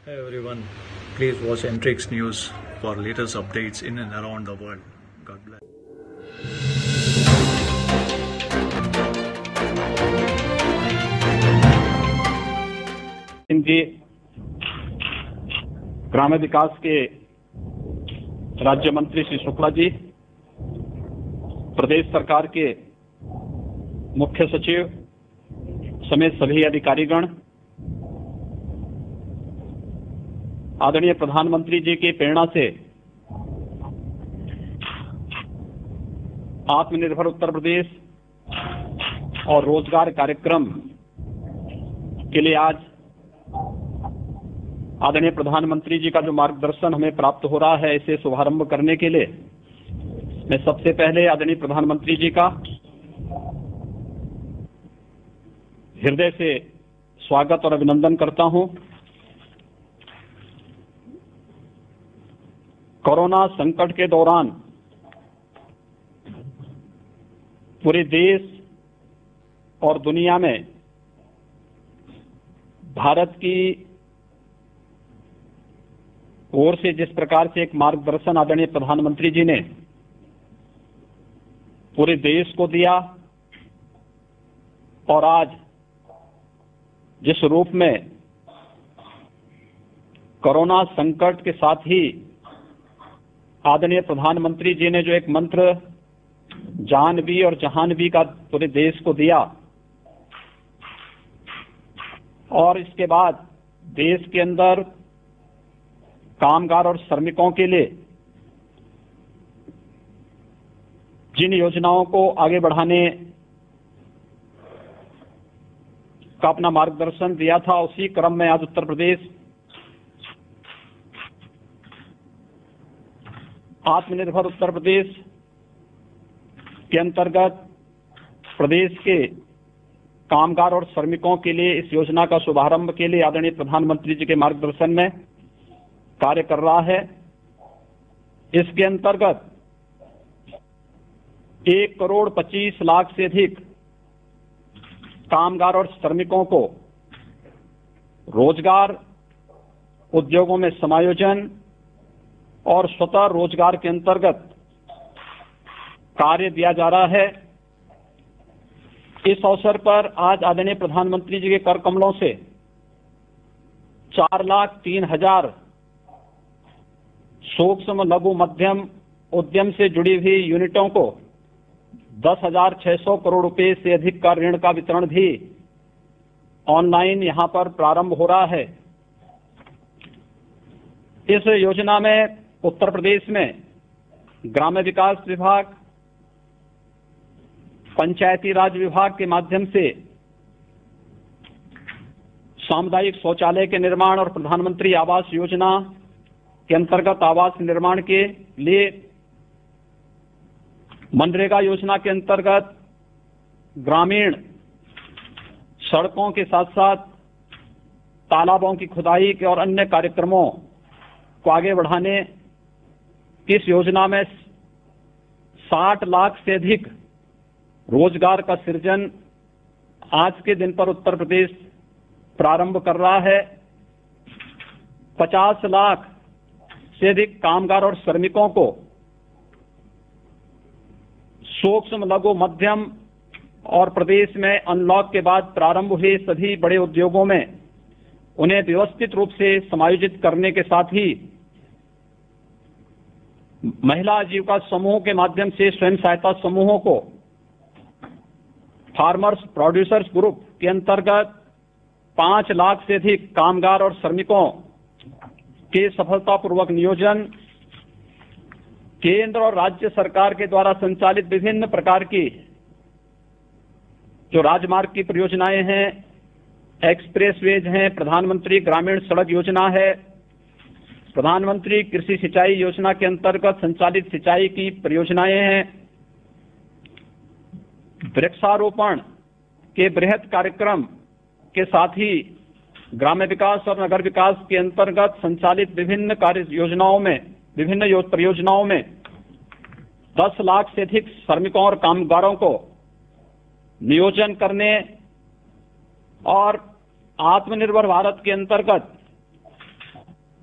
Hey everyone, please watch Entrix News for latest updates in and around the world. God bless. जी ग्राम्य विकास के राज्य मंत्री श्री शुक्ला जी, प्रदेश सरकार के मुख्य सचिव समेत सभी अधिकारीगण, आदरणीय प्रधानमंत्री जी की प्रेरणा से आत्मनिर्भर उत्तर प्रदेश और रोजगार कार्यक्रम के लिए आज आदरणीय प्रधानमंत्री जी का जो मार्गदर्शन हमें प्राप्त हो रहा है, इसे शुभारंभ करने के लिए मैं सबसे पहले आदरणीय प्रधानमंत्री जी का हृदय से स्वागत और अभिनंदन करता हूं। कोरोना संकट के दौरान पूरे देश और दुनिया में भारत की ओर से जिस प्रकार से एक मार्गदर्शन आदरणीय प्रधानमंत्री जी ने पूरे देश को दिया और आज जिस रूप में कोरोना संकट के साथ ही आदरणीय प्रधानमंत्री जी ने जो एक मंत्र जान भी और जहान भी का पूरे देश को दिया, और इसके बाद देश के अंदर कामगार और श्रमिकों के लिए जिन योजनाओं को आगे बढ़ाने का अपना मार्गदर्शन दिया था, उसी क्रम में आज उत्तर प्रदेश आत्मनिर्भर उत्तर प्रदेश के अंतर्गत प्रदेश के कामगार और श्रमिकों के लिए इस योजना का शुभारंभ के लिए आदरणीय प्रधानमंत्री जी के मार्गदर्शन में कार्य कर रहा है। इसके अंतर्गत 1,25,00,000 से अधिक कामगार और श्रमिकों को रोजगार, उद्योगों में समायोजन और स्वतः रोजगार के अंतर्गत कार्य दिया जा रहा है। इस अवसर पर आज आदरणीय प्रधानमंत्री जी के कर कमलों से 4,03,000 सूक्ष्म लघु मध्यम उद्यम से जुड़ी हुई यूनिटों को 10,600 करोड़ रुपए से अधिक का ऋण का वितरण भी ऑनलाइन यहां पर प्रारंभ हो रहा है। इस योजना में उत्तर प्रदेश में ग्राम्य विकास विभाग, पंचायती राज विभाग के माध्यम से सामुदायिक शौचालय के निर्माण और प्रधानमंत्री आवास योजना के अंतर्गत आवास निर्माण के लिए, मनरेगा योजना के अंतर्गत ग्रामीण सड़कों के साथ साथ तालाबों की खुदाई के और अन्य कार्यक्रमों को आगे बढ़ाने की इस योजना में 60 लाख से अधिक रोजगार का सृजन आज के दिन पर उत्तर प्रदेश प्रारंभ कर रहा है। 50 लाख से अधिक कामगार और श्रमिकों को सूक्ष्म लघु मध्यम और प्रदेश में अनलॉक के बाद प्रारंभ हुए सभी बड़े उद्योगों में उन्हें व्यवस्थित रूप से समायोजित करने के साथ ही महिला आजीविका समूह के माध्यम से स्वयं सहायता समूहों को फार्मर्स प्रोड्यूसर्स ग्रुप के अंतर्गत 5 लाख से अधिक कामगार और श्रमिकों के सफलतापूर्वक नियोजन, केंद्र और राज्य सरकार के द्वारा संचालित विभिन्न प्रकार की जो राजमार्ग की परियोजनाएं हैं, एक्सप्रेसवेज हैं, प्रधानमंत्री ग्रामीण सड़क योजना है, प्रधानमंत्री कृषि सिंचाई योजना के अंतर्गत संचालित सिंचाई की परियोजनाएं हैं, वृक्षारोपण के बृहद कार्यक्रम के साथ ही ग्राम्य विकास और नगर विकास के अंतर्गत संचालित विभिन्न कार्य योजनाओं में, विभिन्न परियोजनाओं में 10 लाख से अधिक श्रमिकों और कामगारों को नियोजन करने और आत्मनिर्भर भारत के अंतर्गत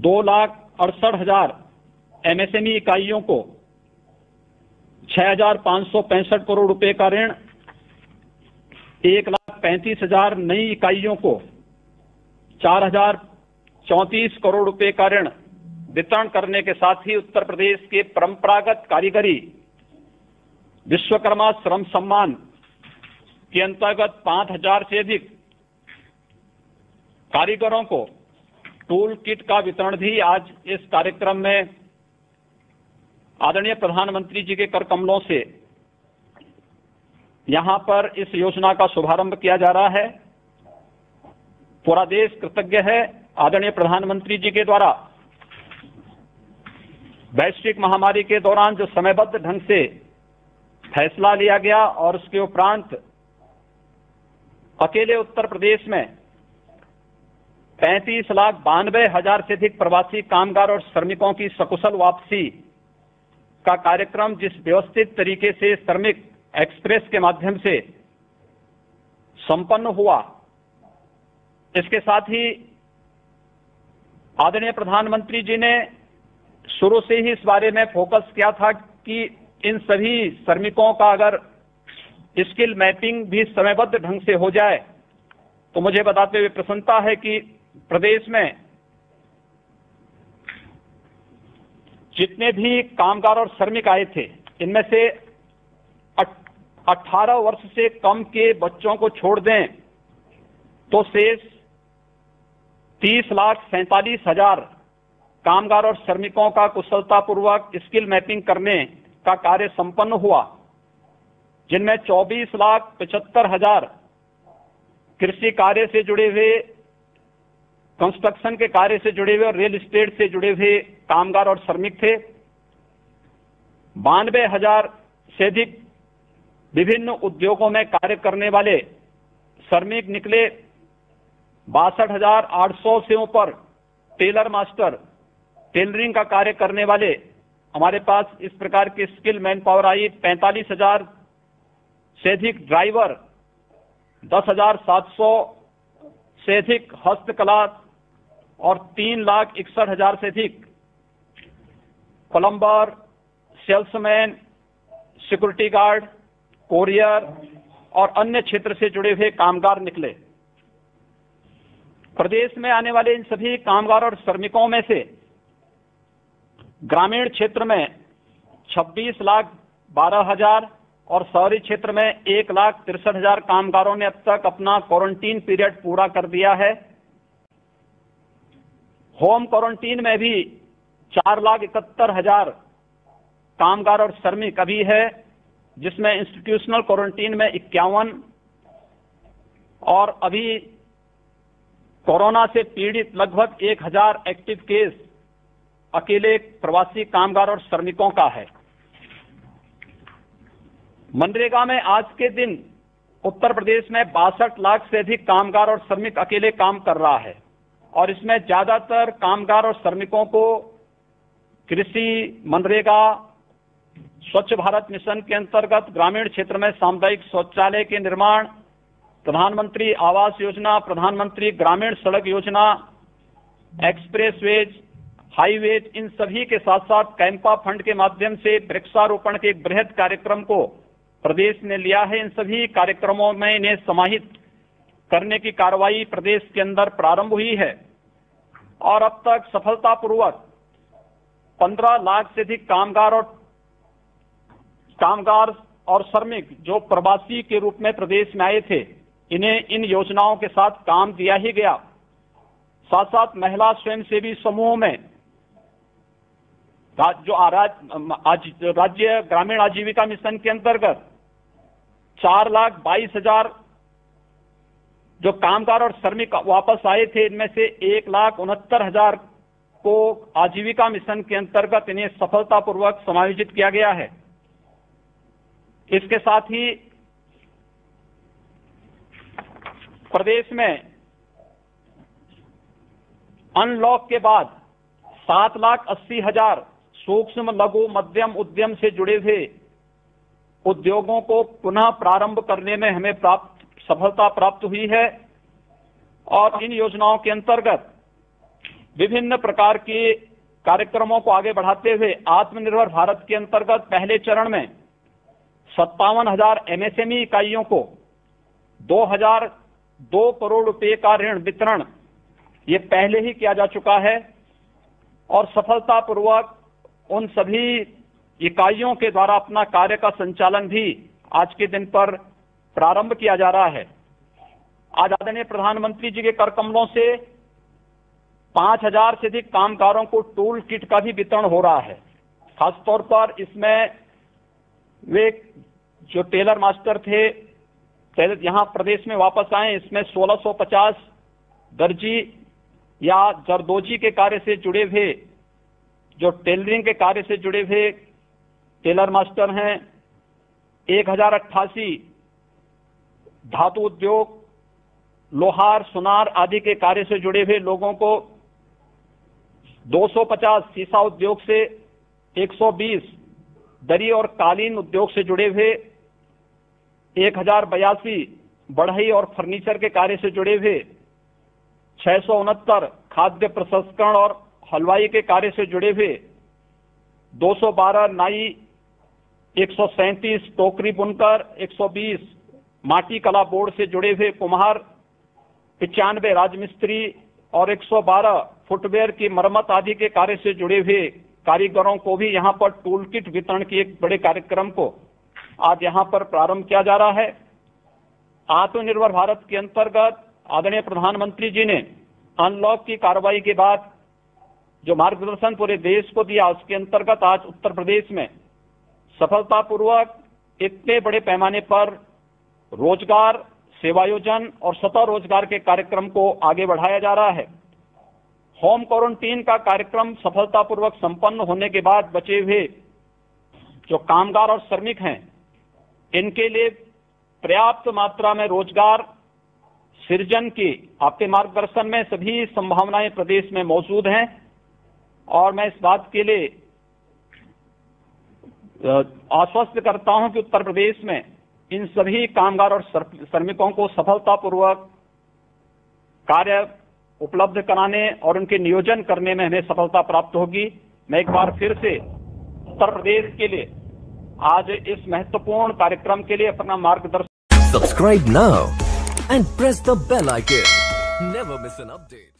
2,68,000 एमएसएमई इकाइयों को 6,565 करोड़ रुपए का ऋण, 1,35,000 नई इकाइयों को 4,034 करोड़ रुपए का ऋण वितरण करने के साथ ही उत्तर प्रदेश के परंपरागत कारीगरी विश्वकर्मा श्रम सम्मान के अंतर्गत 5,000 से अधिक कारीगरों को टूल किट का वितरण भी आज इस कार्यक्रम में आदरणीय प्रधानमंत्री जी के कर कमलों से यहां पर इस योजना का शुभारंभ किया जा रहा है। पूरा देश कृतज्ञ है आदरणीय प्रधानमंत्री जी के द्वारा वैश्विक महामारी के दौरान जो समयबद्ध ढंग से फैसला लिया गया और उसके उपरांत अकेले उत्तर प्रदेश में 35,92,000 से अधिक प्रवासी कामगार और श्रमिकों की सकुशल वापसी का कार्यक्रम जिस व्यवस्थित तरीके से श्रमिक एक्सप्रेस के माध्यम से संपन्न हुआ, इसके साथ ही आदरणीय प्रधानमंत्री जी ने शुरू से ही इस बारे में फोकस किया था कि इन सभी श्रमिकों का अगर स्किल मैपिंग भी समयबद्ध ढंग से हो जाए तो मुझे बताते हुए प्रसन्नता है कि प्रदेश में जितने भी कामगार और श्रमिक आए थे इनमें से 18 वर्ष से कम के बच्चों को छोड़ दें तो शेष 30,47,000 कामगार और श्रमिकों का कुशलतापूर्वक स्किल मैपिंग करने का कार्य संपन्न हुआ, जिनमें 24,75,000 कृषि कार्य से जुड़े हुए, कंस्ट्रक्शन के कार्य से जुड़े हुए और रियल एस्टेट से जुड़े हुए कामगार और श्रमिक थे। 92,000 से अधिक विभिन्न उद्योगों में कार्य करने वाले श्रमिक निकले। 62,800 से ऊपर टेलर मास्टर, टेलरिंग का कार्य करने वाले हमारे पास इस प्रकार की स्किल मैन पावर आई। 45,000 से अधिक ड्राइवर, 10,700 से अधिक हस्तकला और 3,61,000 से अधिक plumber, salesman, security guard, courier और अन्य क्षेत्र से जुड़े हुए कामगार निकले। प्रदेश में आने वाले इन सभी कामगार और श्रमिकों में से ग्रामीण क्षेत्र में 26,12,000 और शहरी क्षेत्र में 1,63,000 कामगारों ने अब तक अपना क्वारंटीन पीरियड पूरा कर दिया है। होम क्वारंटीन में भी 4,71,000 कामगार और श्रमिक अभी है, जिसमें इंस्टीट्यूशनल क्वारंटीन में 51 और अभी कोरोना से पीड़ित लगभग 1,000 एक्टिव केस अकेले प्रवासी कामगार और श्रमिकों का है। मनरेगा में आज के दिन उत्तर प्रदेश में 62 लाख से अधिक कामगार और श्रमिक अकेले काम कर रहा है और इसमें ज्यादातर कामगार और श्रमिकों को कृषि, मनरेगा, स्वच्छ भारत मिशन के अंतर्गत ग्रामीण क्षेत्र में सामुदायिक शौचालय के निर्माण, प्रधानमंत्री आवास योजना, प्रधानमंत्री ग्रामीण सड़क योजना, एक्सप्रेसवेज, हाईवेज, इन सभी के साथ साथ कैंपा फंड के माध्यम से वृक्षारोपण के एक बृहद कार्यक्रम को प्रदेश ने लिया है। इन सभी कार्यक्रमों में इन्हें समाहित करने की कार्रवाई प्रदेश के अंदर प्रारंभ हुई है और अब तक सफलतापूर्वक 15 लाख से अधिक कामगार और श्रमिक जो प्रवासी के रूप में प्रदेश में आए थे, इन्हें इन योजनाओं के साथ काम दिया ही गया। साथ साथ महिला स्वयंसेवी समूह में राज्य ग्रामीण आजीविका मिशन के अंतर्गत 4,22,000 जो कामगार और श्रमिक वापस आए थे, इनमें से 1,69,000 को आजीविका मिशन के अंतर्गत इन्हें सफलतापूर्वक समायोजित किया गया है। इसके साथ ही प्रदेश में अनलॉक के बाद 7,80,000 सूक्ष्म, लघु, मध्यम उद्यम से जुड़े हुए उद्योगों को पुनः प्रारंभ करने में हमें सफलता प्राप्त हुई है और इन योजनाओं के अंतर्गत विभिन्न प्रकार के कार्यक्रमों को आगे बढ़ाते हुए आत्मनिर्भर भारत के अंतर्गत पहले चरण में 57,000 एमएसएमई इकाइयों को 2,002 करोड़ रुपए का ऋण वितरण ये पहले ही किया जा चुका है और सफलतापूर्वक उन सभी इकाइयों के द्वारा अपना कार्य का संचालन भी आज के दिन पर प्रारंभ किया जा रहा है। आज आदरणीय प्रधानमंत्री जी के कर कमलों से 5,000 से अधिक कामगारों को टूल किट का भी वितरण हो रहा है। खासतौर पर इसमें वे जो टेलर मास्टर थे यहाँ प्रदेश में वापस आए, इसमें 1650 दर्जी या जरदोजी के कार्य से जुड़े हुए, जो टेलरिंग के कार्य से जुड़े हुए टेलर मास्टर हैं, 1088 धातु उद्योग, लोहार, सुनार आदि के कार्य से जुड़े हुए लोगों को, 250 सीसा उद्योग से, 120 दरी और कालीन उद्योग से जुड़े हुए, 1082 बढ़ई और फर्नीचर के कार्य से जुड़े हुए, 669 खाद्य प्रसंस्करण और हलवाई के कार्य से जुड़े हुए, 212 नाई, 137 टोकरी बुनकर, 120 माटी कला बोर्ड से जुड़े हुए कुम्हार, 95 राजमिस्त्री और 112 फुटवेयर की मरम्मत आदि के कार्य से जुड़े हुए कारीगरों को भी यहां पर टूल किट वितरण के एक बड़े कार्यक्रम को आज यहां पर प्रारंभ किया जा रहा है। आत्मनिर्भर भारत के अंतर्गत आदरणीय प्रधानमंत्री जी ने अनलॉक की कार्रवाई के बाद जो मार्गदर्शन पूरे देश को दिया, उसके अंतर्गत आज उत्तर प्रदेश में सफलतापूर्वक इतने बड़े पैमाने पर रोजगार, सेवायोजन और स्वतः रोजगार के कार्यक्रम को आगे बढ़ाया जा रहा है। होम क्वारंटीन का कार्यक्रम सफलतापूर्वक संपन्न होने के बाद बचे हुए जो कामगार और श्रमिक हैं, इनके लिए पर्याप्त मात्रा में रोजगार सृजन की आपके मार्गदर्शन में सभी संभावनाएं प्रदेश में मौजूद हैं और मैं इस बात के लिए आश्वस्त करता हूं कि उत्तर प्रदेश में इन सभी कामगार और श्रमिकों को सफलतापूर्वक कार्य उपलब्ध कराने और उनके नियोजन करने में हमें सफलता प्राप्त होगी। मैं एक बार फिर से उत्तर प्रदेश के लिए आज इस महत्वपूर्ण कार्यक्रम के लिए अपना मार्गदर्शन। Subscribe now and press the bell icon. Never miss an update.